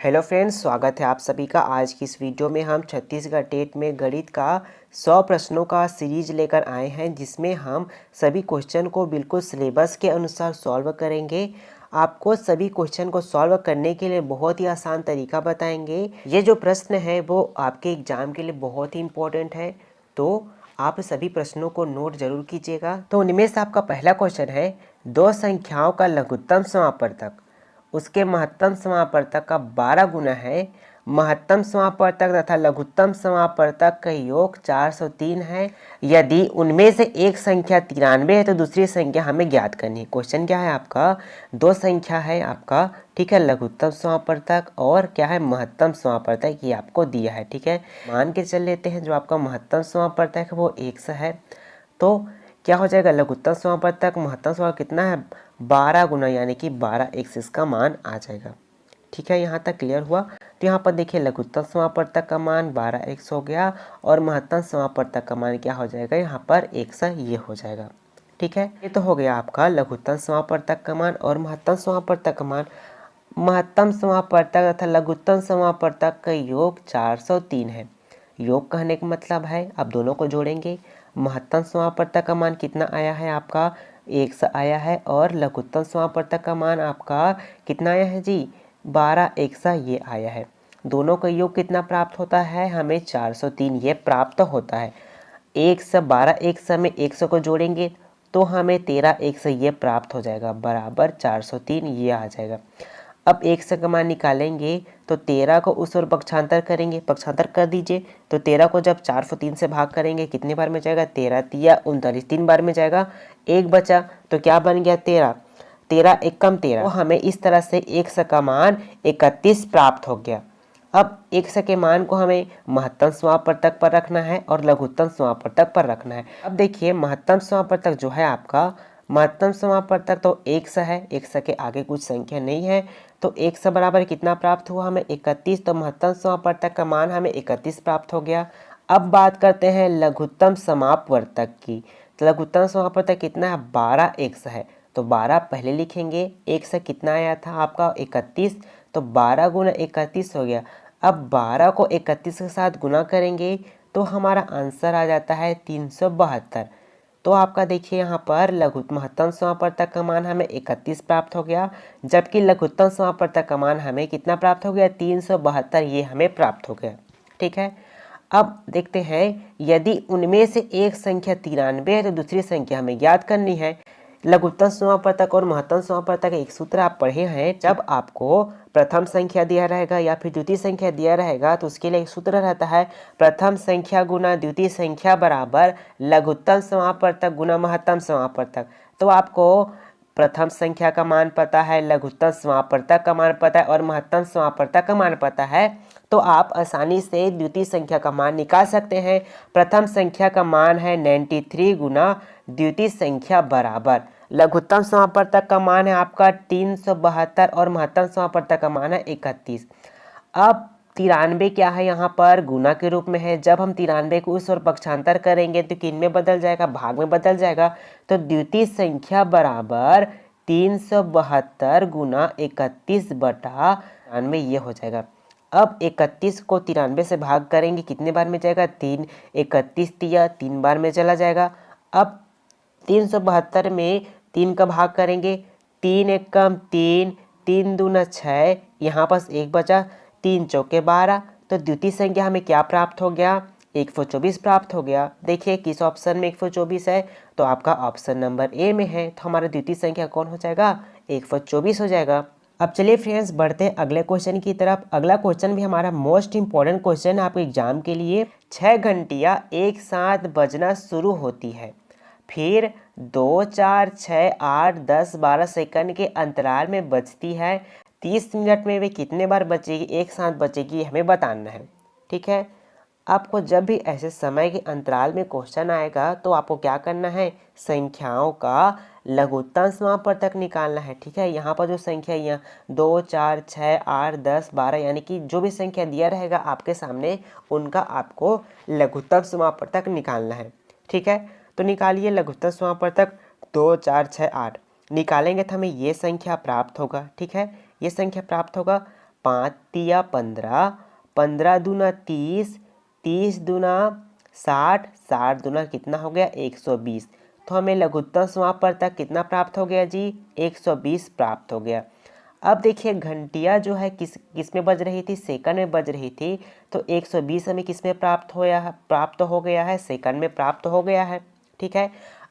Hello friends, स्वागत है आप सभी का। आज की इस वीडियो में हम छत्तीसगढ़ टेट में गणित का 100 प्रश्नों का सीरीज लेकर आए हैं, जिसमें हम सभी क्वेश्चन को बिल्कुल सिलेबस के अनुसार सॉल्व करेंगे। आपको सभी क्वेश्चन को सॉल्व करने के लिए बहुत ही आसान तरीका बताएंगे। ये जो प्रश्न है वो आपके एग्जाम के लिए बहुत ही इम्पोर्टेंट है, तो आप सभी प्रश्नों को नोट जरूर कीजिएगा। तो उनमें से आपका पहला क्वेश्चन है, दो संख्याओं का लघुत्तम समापवर्तक उसके महत्तम समापवर्तक का 12 गुना है। महत्तम समापवर्तक तथा लघुत्तम समापवर्तक का योग 403 है। यदि उनमें से एक संख्या 93 है तो दूसरी संख्या हमें ज्ञात करनी है। क्वेश्चन क्या है आपका, दो संख्या है आपका, ठीक है, लघुत्तम समापवर्तक और क्या है, महत्तम समापवर्तक, ये आपको दिया है। ठीक है, मान के चल लेते हैं जो आपका महत्तम समापवर्तक है वो 100 है। तो क्या हो जाएगा, लघुत्तम समापवर्तक महत्तम समापवर्तक कितना है, 12 गुना, यानी कि 12x इसका मान आ जाएगा। ठीक है, यहाँ तक क्लियर हुआ। तो यहाँ पर देखिए लघुत्तम समापवर्तक का मान 12x हो गया और महत्तम समापवर्तक का मान क्या हो जाएगा, यहाँ पर 100 ये हो जाएगा। ठीक है, ये तो हो गया आपका लघुत्तम समापवर्तक का मान और महत्तम समापवर्तक का मान। महत्तम समापवर्तक तथा लघुत्तम समापवर्तक का योग 403 है। योग कहने का मतलब है आप दोनों को जोड़ेंगे। महत्तम समापवर्तक का मान कितना आया है आपका, 100 आया है, और लघुत्तम समापवर्तक का मान आपका कितना आया है जी, 12 ये आया है। दोनों का योग कितना प्राप्त होता है, हमें 403 ये प्राप्त होता है। 100 12 में 100 को जोड़ेंगे तो हमें 13 ये प्राप्त हो जाएगा, बराबर 403 ये आ जाएगा। अब 100 का मान निकालेंगे तो 13 को उस ओर पक्षांतर करेंगे, पक्षांतर कर दीजिए। तो 13 को जब 403 से भाग करेंगे कितने बार में जाएगा, 13 तिया 39, 3 बार में जाएगा। एक बचा तो क्या बन गया, 13, 13 एकम 13। तो हमें इस तरह से 100 का मान 31 प्राप्त हो गया। अब 100 के मान को हमें महत्तम समापवर्तक पर रखना है और लघुत्तम समापवर्तक पर रखना है। अब देखिए महत्तम समापवर्तक जो है आपका, महत्तम समापवर्तक तो 100 है, 100 के आगे कुछ संख्या नहीं है, तो 100 बराबर कितना प्राप्त हुआ हमें, 31। तो महत्तम समापवर्तक का मान हमें 31 प्राप्त हो गया। अब बात करते हैं लघुत्तम समापवर्तक की। तो लघुत्तम समापवर्तक कितना है, 12x है। तो 12 पहले लिखेंगे, 100 कितना आया था आपका, 31, तो 12 गुना 31 हो गया। अब 12 को 31 के साथ गुना करेंगे तो हमारा आंसर आ जाता है 372। तो आपका देखिए यहाँ पर महत्तम समापवर्तक का मान हमें 31 प्राप्त हो गया, जबकि लघुत्तम समापवर्तक का मान हमें कितना प्राप्त हो गया, 372 ये हमें प्राप्त हो गया। ठीक है, अब देखते हैं यदि उनमें से एक संख्या 93 है तो दूसरी संख्या हमें ज्ञात करनी है। लघुत्तम समापवर्तक और महत्तम समापवर्तक एक सूत्र आप पढ़े हैं, जब आपको प्रथम संख्या दिया रहेगा या फिर द्वितीय संख्या दिया रहेगा तो उसके लिए एक सूत्र रहता है, प्रथम संख्या गुना द्वितीय संख्या बराबर लघुत्तम समापवर्तक गुना महत्तम समापवर्तक। तो आपको प्रथम संख्या का मान पता है, लघुत्तम समापवर्तक का मान पता है और महत्तम समापवर्तक का मान पता है, तो आप आसानी से द्वितीय संख्या का मान निकाल सकते हैं। प्रथम संख्या का मान है 93 गुना द्वितीय संख्या बराबर लघुत्तम समापवर्तक का मान है आपका 372 और महत्तम समापवर्तक का मान है 31। अब 93 क्या है, यहाँ पर गुना के रूप में है। जब हम 93 को उस ओर पक्षांतर करेंगे तो किन में बदल जाएगा, भाग में बदल जाएगा। तो द्वितीय संख्या बराबर 372 गुना 31 बटा 93 ये हो जाएगा। अब 31 को 93 से भाग करेंगे कितने बार में जाएगा, 3, 31 तिया 3 बार में चला जाएगा। अब 372 में 3 का भाग करेंगे, 3 एकम 3, 3 दूना 6, यहाँ पास एक बचा, 3 चौके 12। तो द्वितीय संख्या हमें क्या प्राप्त हो गया, 124 प्राप्त हो गया। देखिए किस ऑप्शन में 124 है, तो आपका ऑप्शन नंबर ए में है। तो हमारा द्वितीय संख्या कौन हो जाएगा, 124 हो जाएगा। अब चलिए फ्रेंड्स बढ़ते हैं अगले क्वेश्चन की तरफ। अगला क्वेश्चन भी हमारा मोस्ट इंपॉर्टेंट क्वेश्चन है आपके एग्जाम के लिए। 6 घंटियाँ एक साथ बजना शुरू होती है, फिर 2 4 6 8 10 12 सेकंड के अंतराल में बजती है। 30 मिनट में वे कितने बार बचेगी, एक साथ बचेगी, हमें बताना है। ठीक है, आपको जब भी ऐसे समय के अंतराल में क्वेश्चन आएगा तो आपको क्या करना है, संख्याओं का लघुत्तम समापवर्तक निकालना है। ठीक है, यहाँ पर जो संख्या यहाँ 2 4 6 8 10 12 यानी कि जो भी संख्या दिया रहेगा आपके सामने उनका आपको लघुत्तम समापवर्तक निकालना है। ठीक है, तो निकालिए लघुत्तम समापवर्तक 2 4 6 8 निकालेंगे तो हमें ये संख्या प्राप्त होगा। ठीक है, ये संख्या प्राप्त होगा। 5 तिया 15, 15 दूना 30, 30 दूना 60, 60 दूना कितना हो गया 120। तो हमें लघुत्तम समापवर्तक कितना प्राप्त हो गया जी 120 प्राप्त हो गया। अब देखिए घंटिया जो है किस में बज रही थी, सेकंड में बज रही थी। तो 120 हमें किस में प्राप्त हो गया है, सेकंड में प्राप्त हो गया है। ठीक है,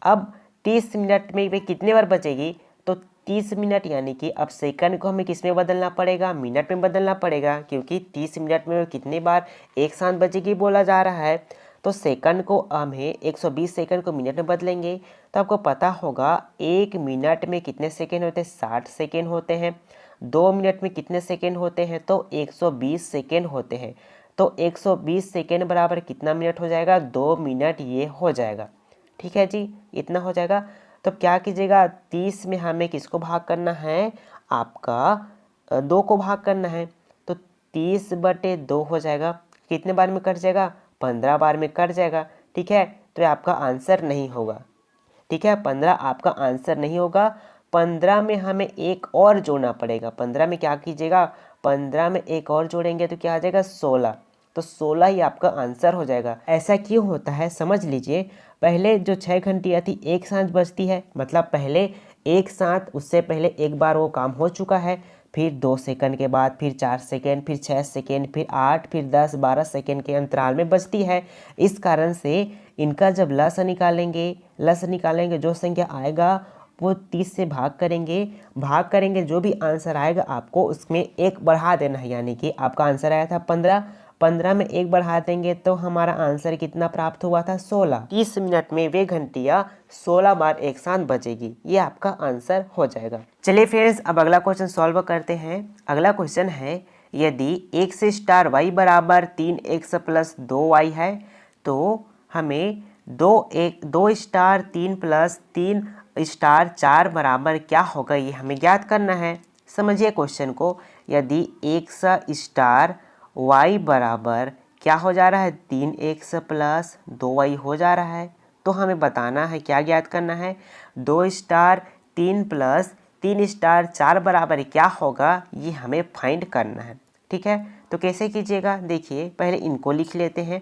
अब 30 मिनट में वे कितने बार बचेगी, तो 30 मिनट यानी कि अब सेकंड को हमें किस में बदलना पड़ेगा, मिनट में बदलना पड़ेगा, क्योंकि 30 मिनट में कितनी बार एक साथ बचेगी बोला जा रहा है। तो सेकंड को हमें 120 सेकंड को मिनट में बदलेंगे तो आपको पता होगा 1 मिनट में कितने सेकंड होते हैं, 60 सेकंड होते हैं। 2 मिनट में कितने सेकंड होते हैं, तो 120 सेकंड होते हैं। तो 120 सेकंड बराबर कितना मिनट हो जाएगा, 2 मिनट ये हो जाएगा। ठीक है जी, इतना हो जाएगा। तो क्या कीजिएगा, 30 में हमें किसको भाग करना है, आपका 2 को भाग करना है। तो 30/2 हो जाएगा, कितने बार में कट जाएगा, 15 बार में कट जाएगा। ठीक है, तो ये आपका आंसर नहीं होगा। ठीक है, 15 आपका आंसर नहीं होगा। 15 में हमें एक और जोड़ना पड़ेगा। 15 में क्या कीजिएगा, 15 में एक और जोड़ेंगे तो क्या आ जाएगा 16। तो 16 ही आपका आंसर हो जाएगा। ऐसा क्यों होता है समझ लीजिए। पहले जो 6 घंटियाँ थी एक साथ बजती है, मतलब पहले एक साथ, उससे पहले एक बार वो काम हो चुका है, फिर 2 सेकंड के बाद फिर 4 सेकंड, फिर 6 सेकंड, फिर 8, फिर 10, 12 सेकंड के अंतराल में बजती है। इस कारण से इनका जब लसाअ निकालेंगे जो संख्या आएगा वो 30 से भाग करेंगे जो भी आंसर आएगा आपको उसमें एक बढ़ा देना है। यानी कि आपका आंसर आया था 15, 15 में एक बढ़ा देंगे तो हमारा आंसर कितना प्राप्त हुआ था 16। 30 मिनट में वे घंटियाँ 16 बार एक साथ बजेगी, ये आपका आंसर हो जाएगा। चलिए फ्रेंड्स, अब अगला क्वेश्चन सॉल्व करते हैं। अगला क्वेश्चन है, यदि x स्टार y बराबर 3x प्लस 2y है तो हमें 2 स्टार 3 प्लस 3 स्टार 4 बराबर क्या होगा, ये हमें ज्ञात करना है। समझिए क्वेश्चन को, यदि x स्टार y बराबर क्या हो जा रहा है 3x प्लस 2y हो जा रहा है, तो हमें बताना है, क्या ज्ञात करना है, 2 स्टार 3 प्लस 3 स्टार 4 बराबर क्या होगा, ये हमें फाइंड करना है। ठीक है, तो कैसे कीजिएगा, देखिए पहले इनको लिख लेते हैं।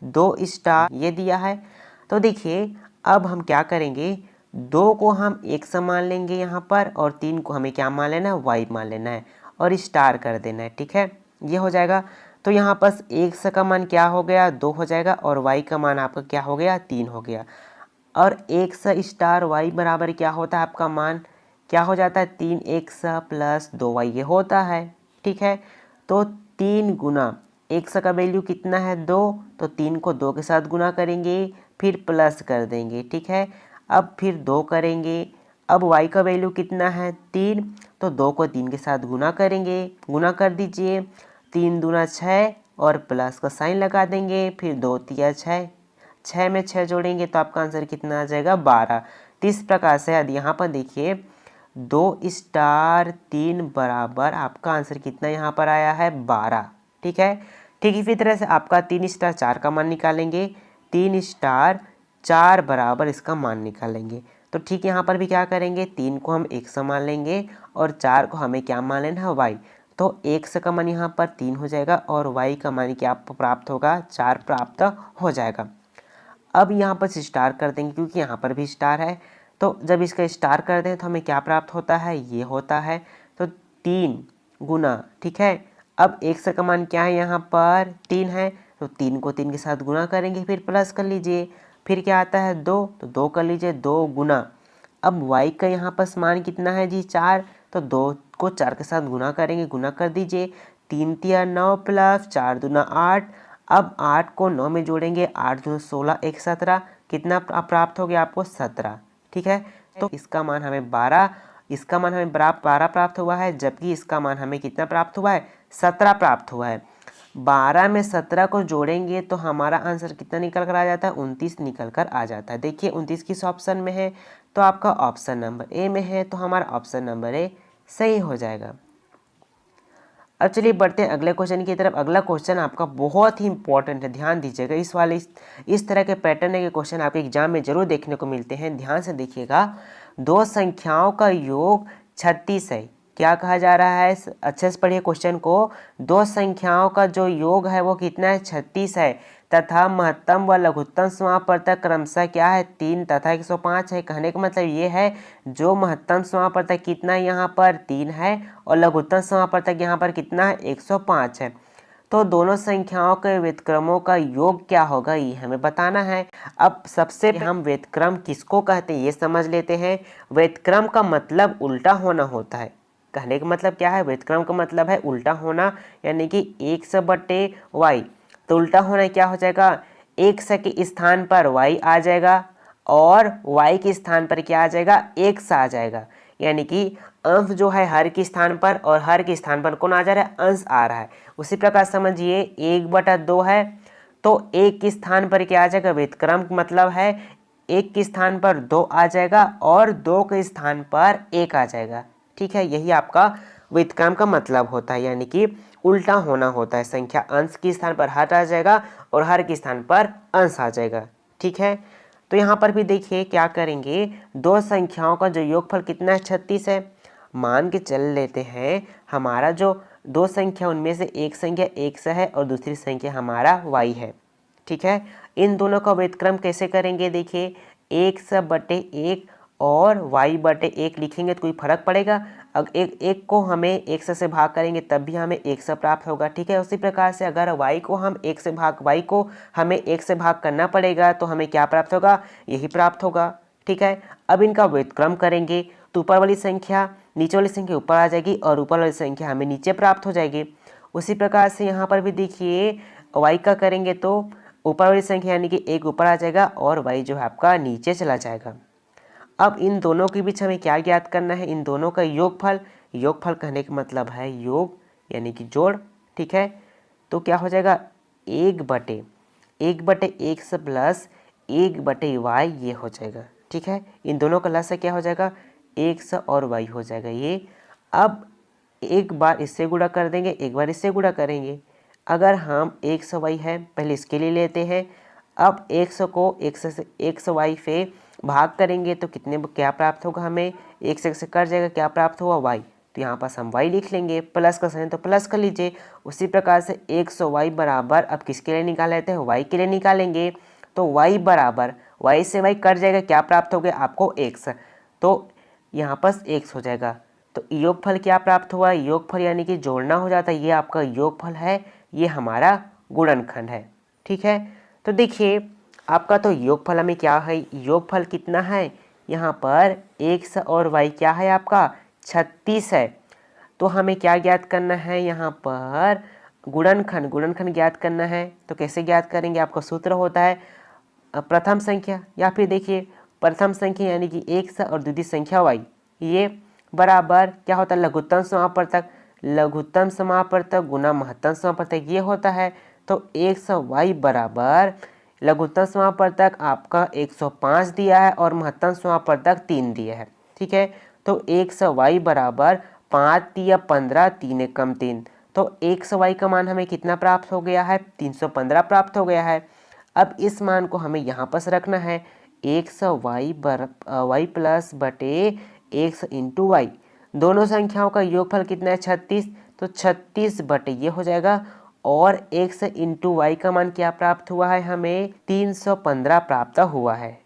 2 स्टार ये दिया है, तो देखिए अब हम क्या करेंगे, 2 को हम एक मान लेंगे यहाँ पर, और 3 को हमें क्या मान लेना है, y मान लेना है, और स्टार कर देना है। ठीक है, ये हो जाएगा। तो यहाँ पर x का मान क्या हो गया 2 हो जाएगा, और y का मान आपका क्या हो गया 3 हो गया। और x स्टार y बराबर क्या होता है, आपका मान क्या हो जाता है 3x प्लस 2y ये होता है। ठीक है, तो 3 गुना x का वैल्यू कितना है 2, तो 3 को 2 के साथ गुना करेंगे, फिर प्लस कर देंगे। ठीक है, अब फिर 2 करेंगे, अब y का वैल्यू कितना है 3, तो 2 को 3 के साथ गुना करेंगे, गुना कर दीजिए, 3 दूना 6 और प्लस का साइन लगा देंगे, फिर 2 तिया 6, 6 में 6 जोड़ेंगे तो आपका आंसर कितना आ जाएगा 12। तो इस प्रकार से यदि यहाँ पर देखिए 2 स्टार 3 बराबर आपका आंसर कितना यहाँ पर आया है 12। ठीक है, ठीक इसी तरह से आपका 3 स्टार 4 का मान निकालेंगे, 3 स्टार 4 बराबर इसका मान निकालेंगे। तो ठीक यहाँ पर भी क्या करेंगे, 3 को हम x मान लेंगे और 4 को हमें क्या मान लेना है y। तो x का मान यहाँ पर 3 हो जाएगा और y का मान क्या प्राप्त होगा 4 प्राप्त हो जाएगा। अब यहाँ पर स्टार कर देंगे क्योंकि यहाँ पर भी स्टार है, तो जब इसका स्टार कर दें तो हमें क्या प्राप्त होता है, ये होता है। तो 3 गुना, ठीक है, अब x का मान क्या है यहाँ पर 3 है, तो 3 को 3 के साथ गुना करेंगे, फिर प्लस कर लीजिए, फिर क्या आता है 2, तो 2 कर लीजिए, 2 गुना, अब y का यहाँ पर मान कितना है जी 4, तो 2 को 4 के साथ गुना करेंगे, गुना कर दीजिए, 3 तिया 9 प्लस 4 दूना 8, अब 8 को 9 में जोड़ेंगे, 8 दूना 16 1 17, कितना प्राप्त हो गया आपको 17। ठीक है, तो इसका मान हमें 12, इसका मान हमें 12 प्राप्त हुआ है, जबकि इसका मान हमें कितना प्राप्त हुआ है 17 प्राप्त हुआ है। 12 में 17 को जोड़ेंगे तो हमारा आंसर कितना निकल कर आ जाता है 29 निकल कर आ जाता है। देखिए 29 किस ऑप्शन में है, तो आपका ऑप्शन नंबर ए में है, तो हमारा ऑप्शन नंबर ए सही हो जाएगा। अब चलिए बढ़ते हैं अगले क्वेश्चन की तरफ। अगला क्वेश्चन आपका बहुत ही इंपॉर्टेंट है, ध्यान दीजिएगा। इस तरह के पैटर्न के क्वेश्चन आपके एग्जाम में जरूर देखने को मिलते हैं, ध्यान से देखिएगा। 2 संख्याओं का योग 36 है, क्या कहा जा रहा है, अच्छे से पढ़िए क्वेश्चन को। दो संख्याओं का जो योग है वो कितना है, 36 है, तथा महत्तम व लघुत्तम समापवर्तक क्रमशः क्या है, 3 तथा 105 है। कहने का मतलब ये है जो महत्तम समापवर्तक कितना है यहाँ पर 3 है और लघुत्तम समापवर्तक यहाँ पर कितना है 105 है। तो दोनों संख्याओं के व्युत्क्रमों का योग क्या होगा ये हमें बताना है। अब सबसे हम व्युत्क्रम किसको कहते हैं ये समझ लेते हैं। व्युत्क्रम का मतलब उल्टा होना होता है। कहने का मतलब क्या है, व्युत्क्रम का मतलब है उल्टा होना, यानी कि x बटे वाई। तो उल्टा होना क्या हो जाएगा, x के स्थान पर y आ जाएगा और y के स्थान पर क्या आ जाएगा, x आ जाएगा। यानी कि अंश जो है हर के स्थान पर और हर के स्थान पर कौन आ जा रहा है, अंश आ रहा है। उसी प्रकार समझिए 1/2 है तो 1 के स्थान पर क्या आ जाएगा, व्युत्क्रम मतलब है 1 के स्थान पर 2 आ जाएगा और 2 के स्थान पर 1 आ जाएगा। ठीक है, यही आपका व्युत्क्रम का मतलब होता है, यानी कि उल्टा होना होता है। संख्या अंश के स्थान पर हर आ जाएगा और हर के स्थान पर अंश आ जाएगा। ठीक है, तो यहाँ पर भी देखिए क्या करेंगे, दो संख्याओं का जो योगफल कितना है 36 है। मान के चल लेते हैं हमारा जो दो संख्या उनमें से एक संख्या x है और दूसरी संख्या हमारा y है। ठीक है, इन दोनों का व्युत्क्रम कैसे करेंगे, देखिए x/1 और y/1 लिखेंगे तो कोई फर्क पड़ेगा। अगर एक को हमें x से भाग करेंगे तब भी हमें x प्राप्त होगा। ठीक है, उसी प्रकार से अगर y को हमें x से भाग करना पड़ेगा तो हमें क्या प्राप्त होगा, यही प्राप्त होगा। ठीक है, अब इनका व्युत्क्रम करेंगे तो ऊपर वाली संख्या नीचे वाली संख्या ऊपर आ जाएगी और ऊपर वाली संख्या हमें नीचे प्राप्त हो जाएगी। उसी प्रकार से यहाँ पर भी देखिए y का करेंगे तो ऊपर वाली संख्या यानी कि 1 ऊपर आ जाएगा और y जो है आपका नीचे चला जाएगा। अब इन दोनों के बीच हमें क्या ज्ञात करना है, इन दोनों का योगफल। योगफल कहने का मतलब है योग यानी कि जोड़। ठीक है, तो क्या हो जाएगा 1/x प्लस 1/y ये हो जाएगा। ठीक है, इन दोनों का लसागु क्या हो जाएगा, x और y हो जाएगा ये। अब एक बार इससे गुणा कर देंगे, एक बार इससे गुणा करेंगे। अगर हम x y है पहले इसके लिए लेते हैं। अब x को x y से भाग करेंगे तो कितने क्या प्राप्त होगा, हमें x से कट जाएगा, क्या प्राप्त हुआ y। तो यहाँ पास हम y लिख लेंगे, प्लस का साइन तो प्लस कर लीजिए। उसी प्रकार से x y बराबर अब किसके लिए निकाल लेते हैं, y के लिए निकालेंगे। तो y बराबर y से y कट जाएगा, क्या प्राप्त हो गया आपको x, तो यहाँ पास x हो जाएगा। तो योगफल क्या प्राप्त हुआ, योगफल यानी कि जोड़ना हो जाता है, ये आपका योगफल है, ये हमारा गुणनखंड है। ठीक है, तो देखिए आपका तो योगफल हमें क्या है, योगफल कितना है यहाँ पर x और y क्या है आपका 36 है। तो हमें क्या ज्ञात करना है, यहाँ पर गुणनखंड ज्ञात करना है। तो कैसे ज्ञात करेंगे, आपका सूत्र होता है प्रथम संख्या या फिर देखिए प्रथम संख्या यानी कि x और द्वितीय संख्या y, ये बराबर क्या होता है लघुत्तम समापवर्तक गुना महत्तम समापवर्तक ये होता है। तो x y बराबर लघुत्तम समापवर्तक आपका 105 दिया है और महत्तम समापवर्तक 3 दिया है। ठीक है, तो x y बराबर 5 दिया 15, 3 कम 3, तो x y का मान हमें कितना प्राप्त हो गया है, 315 प्राप्त हो गया है। अब इस मान को हमें यहाँ पर रखना है, x y प्लस बटे x इंटू वाई। दोनों संख्याओं का योगफल कितना है 36, तो 36 बटे ये हो जाएगा और x इंटू वाई का मान क्या प्राप्त हुआ है, हमें 315 प्राप्त हुआ है।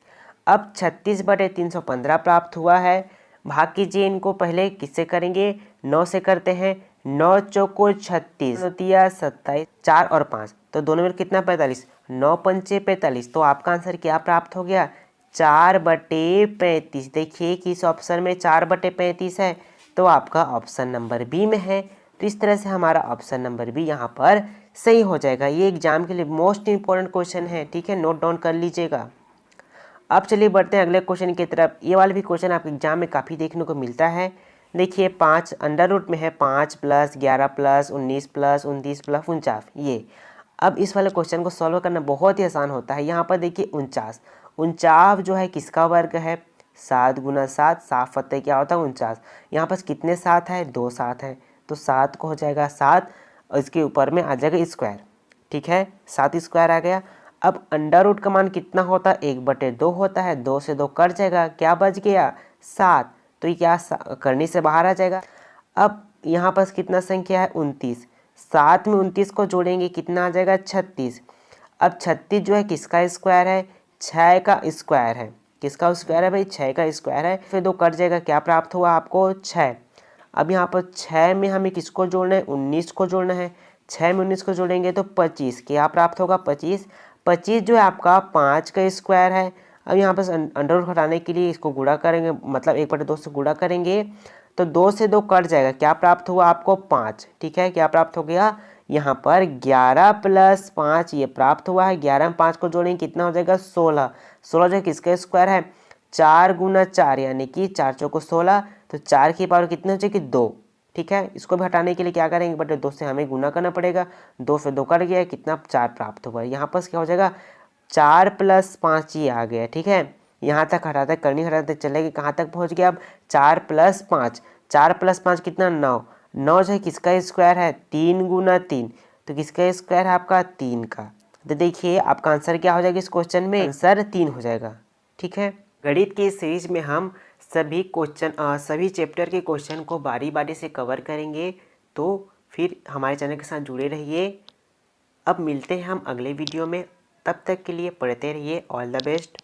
अब 36 बटे 315 प्राप्त हुआ है, भाग कीजिए इनको, पहले किससे करेंगे 9 से करते हैं। 9 चौको 36, 27, 4 और 5, तो दोनों में कितना 45, 9 पंचे 45, तो आपका आंसर क्या प्राप्त हो गया 4/35। देखिए कि इस ऑप्शन में 4/35 है, तो आपका ऑप्शन नंबर बी में है। तो इस तरह से हमारा ऑप्शन नंबर बी यहाँ पर सही हो जाएगा। ये एग्जाम के लिए मोस्ट इंपॉर्टेंट क्वेश्चन है। ठीक है, नोट डाउन कर लीजिएगा। अब चलिए बढ़ते हैं अगले क्वेश्चन की तरफ। ये वाला भी क्वेश्चन आपके एग्जाम में काफ़ी देखने को मिलता है। देखिए 5 अंडर रूट में है 5 + 11 + 19 + 29 + 49 ये। अब इस वाले क्वेश्चन को सॉल्व करना बहुत ही आसान होता है। यहाँ पर देखिए 49 जो है किसका वर्ग है, 7 × 7, 7 फत्ते क्या होता है 49। यहाँ पर कितने 7 है, 2 7 है, तो 7 को हो जाएगा 7 और इसके ऊपर में आ जाएगा स्क्वायर। ठीक है, 7 स्क्वायर आ गया। अब अंडर रूट का मान कितना होता है, 1/2 होता है, 2 से 2 कट जाएगा, क्या बच गया 7, तो ये क्या करने से बाहर आ जाएगा। अब यहाँ पर कितना संख्या है 29, साथ में 29 को जोड़ेंगे कितना आ जाएगा 36। अब 36 जो है किसका स्क्वायर है, 6 का स्क्वायर है। किसका स्क्वायर है भाई, 6 का स्क्वायर है। फिर 2 कट जाएगा, क्या प्राप्त हुआ आपको 6। अब यहाँ पर 6 में हमें किसको जोड़ना है, 19 को जोड़ना है। 6 में 19 को जोड़ेंगे तो 25, क्या प्राप्त होगा 25। 25 जो है आपका 5 का स्क्वायर है। अब यहाँ पर अंडर रूट हटाने के लिए इसको गुणा करेंगे, मतलब 1/2 से गुणा करेंगे तो 2 से 2 कट जाएगा, क्या प्राप्त हुआ आपको 5। ठीक है, क्या प्राप्त हो गया यहाँ पर 11 + 5 ये प्राप्त हुआ है। 11 में 5 को जोड़ेंगे कितना हो जाएगा 16। 16 जो है किसका स्क्वायर है, 4 × 4 यानी कि 4 चौको 16, तो 4 की पावर कितनी हो जाएगी 2। ठीक है, इसको भी हटाने के लिए क्या करेंगे, 1/2 से हमें गुना करना पड़ेगा। 2 से 2 कट गया, कितना 4 प्राप्त हुआ। यहाँ पर क्या हो जाएगा 4 + 5 ये आ गया। ठीक है, यहाँ तक हटाते करनी हटाते चलेगी, कहाँ तक पहुँच गया अब 4 + 5। 4 + 5 कितना 9। 9 जो है किसका स्क्वायर है, 3 × 3, तो किसका स्क्वायर है आपका 3 का। तो देखिए आपका आंसर क्या हो जाएगा इस क्वेश्चन में, आंसर 3 हो जाएगा। ठीक है, गणित की सीरीज में हम सभी चैप्टर के क्वेश्चन को बारी बारी से कवर करेंगे, तो फिर हमारे चैनल के साथ जुड़े रहिए। अब मिलते हैं हम अगले वीडियो में, तब तक के लिए पढ़ते रहिए। All the best.